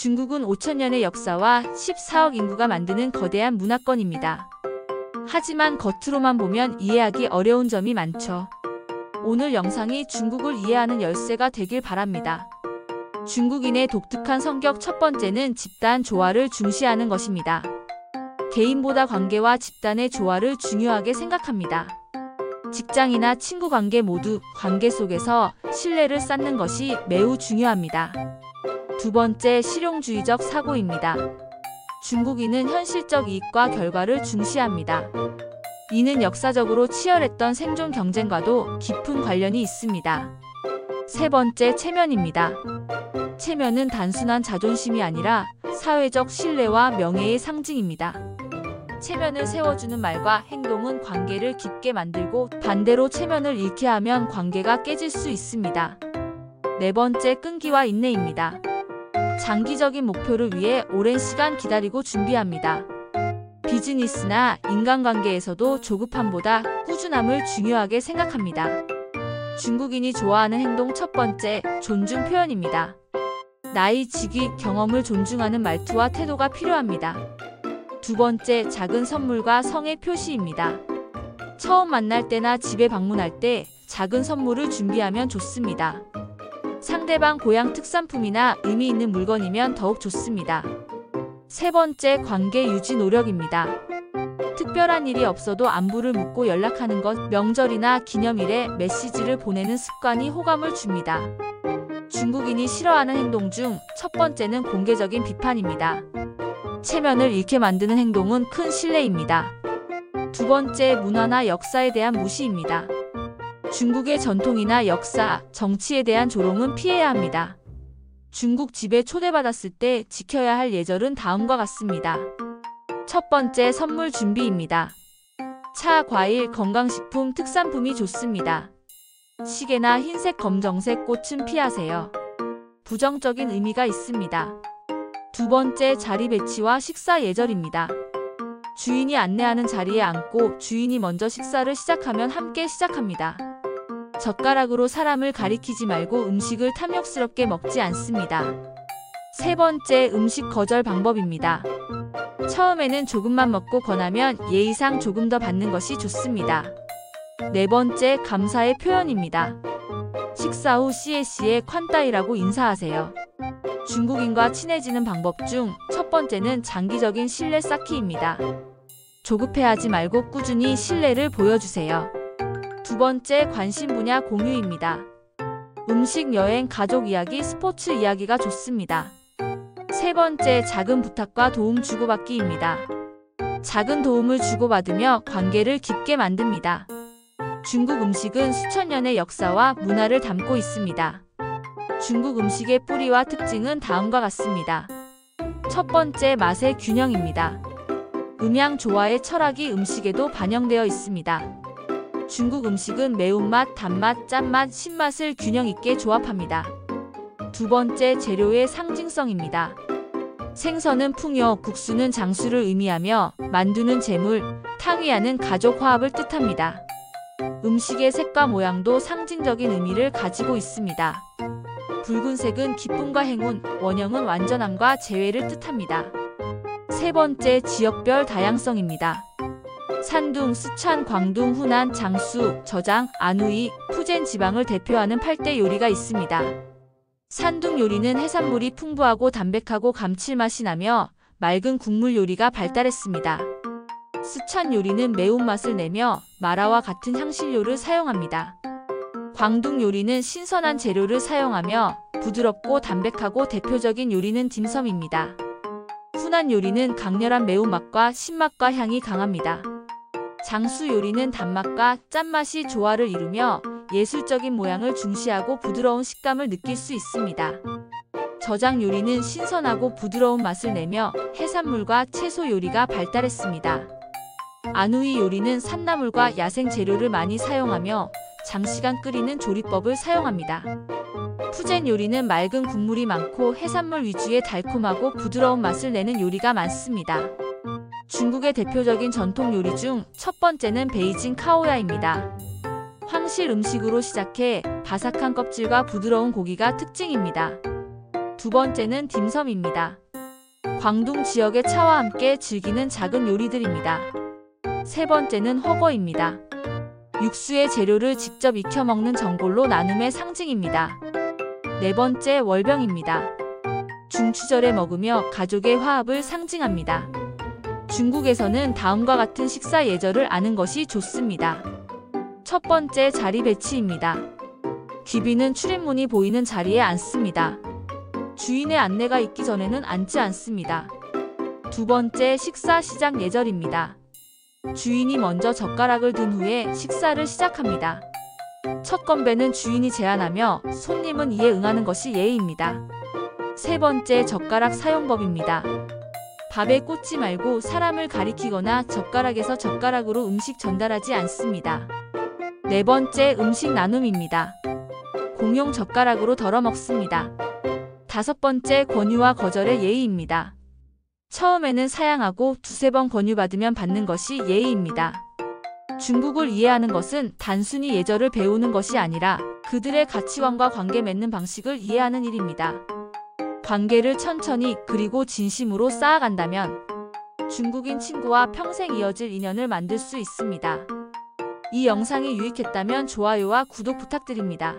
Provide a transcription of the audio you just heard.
중국은 5천년의 역사와 14억 인구가 만드는 거대한 문화권입니다. 하지만 겉으로만 보면 이해하기 어려운 점이 많죠. 오늘 영상이 중국을 이해하는 열쇠가 되길 바랍니다. 중국인의 독특한 성격 첫 번째는 집단 조화를 중시하는 것입니다. 개인보다 관계와 집단의 조화를 중요하게 생각합니다. 직장이나 친구 관계 모두 관계 속에서 신뢰를 쌓는 것이 매우 중요합니다. 두 번째, 실용주의적 사고입니다. 중국인은 현실적 이익과 결과를 중시합니다. 이는 역사적으로 치열했던 생존 경쟁과도 깊은 관련이 있습니다. 세 번째, 체면입니다. 체면은 단순한 자존심이 아니라 사회적 신뢰와 명예의 상징입니다. 체면을 세워주는 말과 행동은 관계를 깊게 만들고 반대로 체면을 잃게 하면 관계가 깨질 수 있습니다. 네 번째, 끈기와 인내입니다. 장기적인 목표를 위해 오랜 시간 기다리고 준비합니다. 비즈니스나 인간관계에서도 조급함보다 꾸준함을 중요하게 생각합니다. 중국인이 좋아하는 행동 첫 번째, 존중 표현입니다. 나이, 직위, 경험을 존중하는 말투와 태도가 필요합니다. 두 번째, 작은 선물과 성의 표시입니다. 처음 만날 때나 집에 방문할 때 작은 선물을 준비하면 좋습니다. 상대방 고향 특산품이나 의미 있는 물건이면 더욱 좋습니다. 세 번째, 관계 유지 노력입니다. 특별한 일이 없어도 안부를 묻고 연락하는 것, 명절이나 기념일에 메시지를 보내는 습관이 호감을 줍니다. 중국인이 싫어하는 행동 중 첫 번째는 공개적인 비판입니다. 체면을 잃게 만드는 행동은 큰 실례입니다. 두 번째, 문화나 역사에 대한 무시입니다. 중국의 전통이나 역사, 정치에 대한 조롱은 피해야 합니다. 중국 집에 초대받았을 때 지켜야 할 예절은 다음과 같습니다. 첫 번째, 선물 준비입니다. 차, 과일, 건강식품, 특산품이 좋습니다. 시계나 흰색, 검정색 꽃은 피하세요. 부정적인 의미가 있습니다. 두 번째, 자리 배치와 식사 예절입니다. 주인이 안내하는 자리에 앉고 주인이 먼저 식사를 시작하면 함께 시작합니다. 젓가락으로 사람을 가리키지 말고 음식을 탐욕스럽게 먹지 않습니다. 세 번째, 음식 거절 방법입니다. 처음에는 조금만 먹고 권하면 예의상 조금 더 받는 것이 좋습니다. 네 번째, 감사의 표현입니다. 식사 후 씨에 콴따이라고 인사하세요. 중국인과 친해지는 방법 중 첫 번째는 장기적인 신뢰 쌓기입니다. 조급해하지 말고 꾸준히 신뢰를 보여주세요. 두 번째, 관심 분야 공유입니다. 음식, 여행, 가족 이야기, 스포츠 이야기가 좋습니다. 세 번째, 작은 부탁과 도움 주고받기입니다. 작은 도움을 주고받으며 관계를 깊게 만듭니다. 중국 음식은 수천 년의 역사와 문화를 담고 있습니다. 중국 음식의 뿌리와 특징은 다음과 같습니다. 첫 번째, 맛의 균형입니다. 음양 조화의 철학이 음식에도 반영되어 있습니다. 중국 음식은 매운맛, 단맛, 짠맛, 신맛을 균형 있게 조합합니다. 두 번째, 재료의 상징성입니다. 생선은 풍요, 국수는 장수를 의미하며 만두는 재물, 탕위아는 가족 화합을 뜻합니다. 음식의 색과 모양도 상징적인 의미를 가지고 있습니다. 붉은색은 기쁨과 행운, 원형은 완전함과 재회를 뜻합니다. 세 번째, 지역별 다양성입니다. 산둥, 쓰촨, 광둥, 후난, 장수, 저장, 안후이, 푸젠 지방을 대표하는 8대 요리가 있습니다. 산둥 요리는 해산물이 풍부하고 담백하고 감칠맛이 나며 맑은 국물 요리가 발달했습니다. 쓰촨 요리는 매운맛을 내며 마라와 같은 향신료를 사용합니다. 광둥 요리는 신선한 재료를 사용하며 부드럽고 담백하고 대표적인 요리는 딤섬입니다. 후난 요리는 강렬한 매운맛과 신맛과 향이 강합니다. 장수 요리는 단맛과 짠맛이 조화를 이루며 예술적인 모양을 중시하고 부드러운 식감을 느낄 수 있습니다. 저장 요리는 신선하고 부드러운 맛을 내며 해산물과 채소 요리가 발달했습니다. 안후이 요리는 산나물과 야생 재료를 많이 사용하며 장시간 끓이는 조리법을 사용합니다. 푸젠 요리는 맑은 국물이 많고 해산물 위주의 달콤하고 부드러운 맛을 내는 요리가 많습니다. 중국의 대표적인 전통 요리 중 첫 번째는 베이징 카오야입니다. 황실 음식으로 시작해 바삭한 껍질과 부드러운 고기가 특징입니다. 두 번째는 딤섬입니다. 광둥 지역의 차와 함께 즐기는 작은 요리들입니다. 세 번째는 허거입니다. 육수의 재료를 직접 익혀 먹는 전골로 나눔의 상징입니다. 네 번째 월병입니다. 중추절에 먹으며 가족의 화합을 상징합니다. 중국에서는 다음과 같은 식사 예절을 아는 것이 좋습니다. 첫 번째 자리 배치입니다. 귀비는 출입문이 보이는 자리에 앉습니다. 주인의 안내가 있기 전에는 앉지 않습니다. 두 번째 식사 시작 예절입니다. 주인이 먼저 젓가락을 든 후에 식사를 시작합니다. 첫 건배는 주인이 제안하며 손님은 이에 응하는 것이 예의입니다. 세 번째 젓가락 사용법입니다. 밥에 꽂지 말고 사람을 가리키거나 젓가락에서 젓가락으로 음식 전달하지 않습니다. 네 번째 음식 나눔입니다. 공용 젓가락으로 덜어 먹습니다. 다섯 번째 권유와 거절의 예의입니다. 처음에는 사양하고 두세 번 권유받으면 받는 것이 예의입니다. 중국을 이해하는 것은 단순히 예절을 배우는 것이 아니라 그들의 가치관과 관계 맺는 방식을 이해하는 일입니다. 관계를 천천히 그리고 진심으로 쌓아간다면 중국인 친구와 평생 이어질 인연을 만들 수 있습니다. 이 영상이 유익했다면 좋아요와 구독 부탁드립니다.